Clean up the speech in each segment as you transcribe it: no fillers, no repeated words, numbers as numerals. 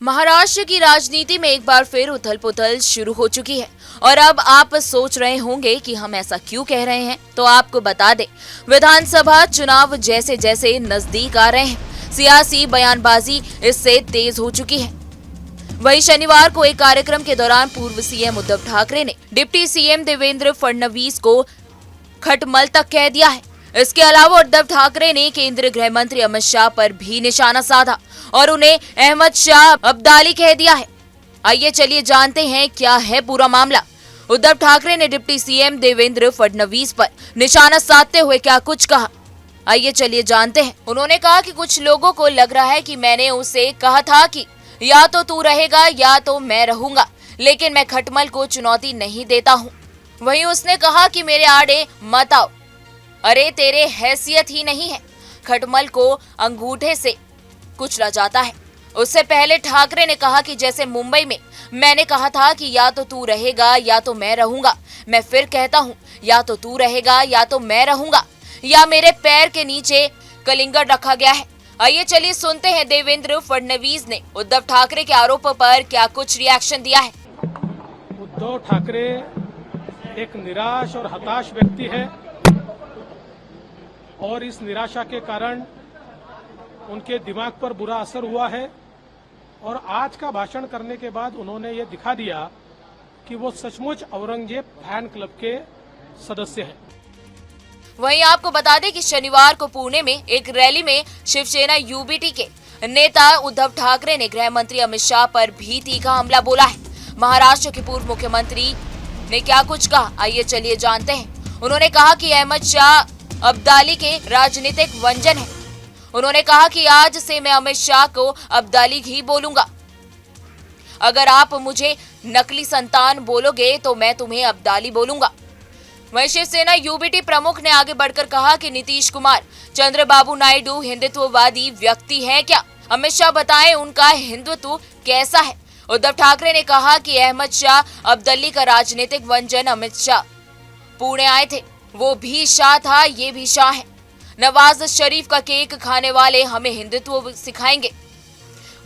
महाराष्ट्र की राजनीति में एक बार फिर उथल पुथल शुरू हो चुकी है और अब आप सोच रहे होंगे कि हम ऐसा क्यों कह रहे हैं, तो आपको बता दें, विधानसभा चुनाव जैसे जैसे नजदीक आ रहे हैं, सियासी बयानबाजी इससे तेज हो चुकी है। वहीं शनिवार को एक कार्यक्रम के दौरान पूर्व सीएम उद्धव ठाकरे ने डिप्टी सीएम देवेंद्र फडणवीस को खटमल तक कह दिया है। इसके अलावा उद्धव ठाकरे ने केंद्रीय गृह मंत्री अमित शाह पर भी निशाना साधा और उन्हें अहमद शाह अब्दाली कह दिया है। आइए चलिए जानते हैं क्या है पूरा मामला। उद्धव ठाकरे ने डिप्टी सीएम देवेंद्र फडणवीस पर निशाना साधते हुए क्या कुछ कहा, आइए चलिए जानते हैं। उन्होंने कहा कि कुछ लोगों को लग रहा है कि मैंने उसे कहा था कि या तो तू रहेगा या तो मैं रहूंगा, लेकिन मैं खटमल को चुनौती नहीं देता हूँ। वहीं उसने कहा कि मेरे आड़े मत आओ। अरे तेरे हैसियत ही नहीं है, खटमल को अंगूठे से कुचला जाता है। उससे पहले ठाकरे ने कहा कि जैसे मुंबई में मैंने कहा था कि या तो तू रहेगा या तो मैं रहूंगा, मैं फिर कहता हूँ या तो तू रहेगा या तो मैं रहूंगा, या मेरे पैर के नीचे कलिंगड़ रखा गया है। आइए चलिए सुनते हैं देवेंद्र फडणवीस ने उद्धव ठाकरे के आरोप पर क्या कुछ रिएक्शन दिया है। उद्धव ठाकरे एक निराश और हताश व्यक्ति है और इस निराशा के कारण उनके दिमाग पर बुरा असर हुआ है और आज का भाषण करने के बाद उन्होंने ये दिखा दिया कि वो सचमुच औरंगजेब फैन क्लब के सदस्य हैं। वहीं आपको बता दें कि शनिवार को पुणे में एक रैली में शिवसेना यूबीटी के नेता उद्धव ठाकरे ने गृह मंत्री अमित शाह पर भी तीखा हमला बोला है। महाराष्ट्र के पूर्व मुख्यमंत्री ने क्या कुछ कहा, आइए चलिए जानते हैं। उन्होंने कहा कि अहमद शाह अब्दाली के राजनीतिक वंजन है। उन्होंने कहा कि आज से मैं अमित शाह को अब्दाली ही बोलूंगा। अगर आप मुझे नकली संतान बोलोगे तो मैं तुम्हें अब्दाली बोलूंगा। वहीं शिवसेना यूबीटी प्रमुख ने आगे बढ़कर कहा कि नीतीश कुमार चंद्रबाबू नायडू हिंदुत्ववादी व्यक्ति हैं क्या? अमित शाह बताएं उनका हिंदुत्व कैसा है। उद्धव ठाकरे ने कहा कि अहमद शाह अब्दाली का राजनीतिक वंजन अमित शाह पुणे आए थे, वो भी शाह था, ये भी शाह है। नवाज शरीफ का केक खाने वाले हमें हिंदुत्व सिखाएंगे।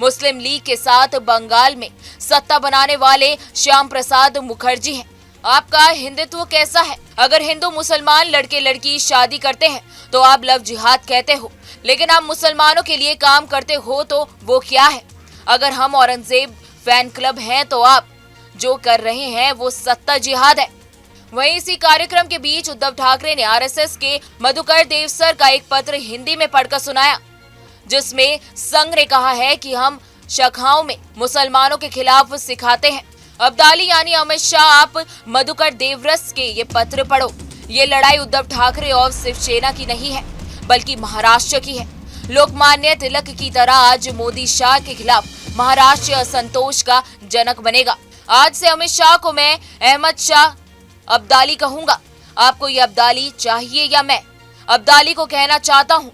मुस्लिम लीग के साथ बंगाल में सत्ता बनाने वाले श्याम प्रसाद मुखर्जी हैं। आपका हिंदुत्व कैसा है? अगर हिंदू मुसलमान लड़के लड़की शादी करते हैं तो आप लव जिहाद कहते हो, लेकिन आप मुसलमानों के लिए काम करते हो तो वो क्या है? अगर हम औरंगजेब फैन क्लब हैं तो आप जो कर रहे हैं वो सत्ता जिहाद है। वहीं इसी कार्यक्रम के बीच उद्धव ठाकरे ने आरएसएस के मधुकर देवसर का एक पत्र हिंदी में पढ़कर सुनाया, जिसमें संघ ने कहा है कि हम शाखाओं में मुसलमानों के खिलाफ सिखाते हैं। अब्दाली यानी अमित शाह, आप मधुकर देवरस के ये पत्र पढ़ो। ये लड़ाई उद्धव ठाकरे और शिवसेना की नहीं है, बल्कि महाराष्ट्र की है। लोकमान्य तिलक की तरह आज मोदी शाह के खिलाफ महाराष्ट्र असंतोष का जनक बनेगा। आज से अमित शाह को मैं अहमद शाह अब्दाली कहूंगा। आपको ये अब्दाली चाहिए या मैं अब्दाली को कहना चाहता हूँ?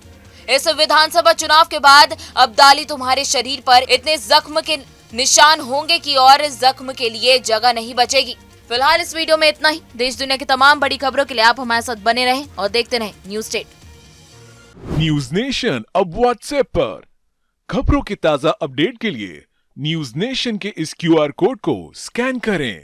इस विधानसभा चुनाव के बाद अब्दाली तुम्हारे शरीर पर इतने जख्म के निशान होंगे कि और जख्म के लिए जगह नहीं बचेगी। फिलहाल इस वीडियो में इतना ही। देश दुनिया की तमाम बड़ी खबरों के लिए आप हमारे साथ बने रहें और देखते रहें न्यूज स्टेट। न्यूज नेशन अब व्हाट्सएप पर खबरों के ताजा अपडेट के लिए न्यूज नेशन के इस क्यूआर कोड को स्कैन करें।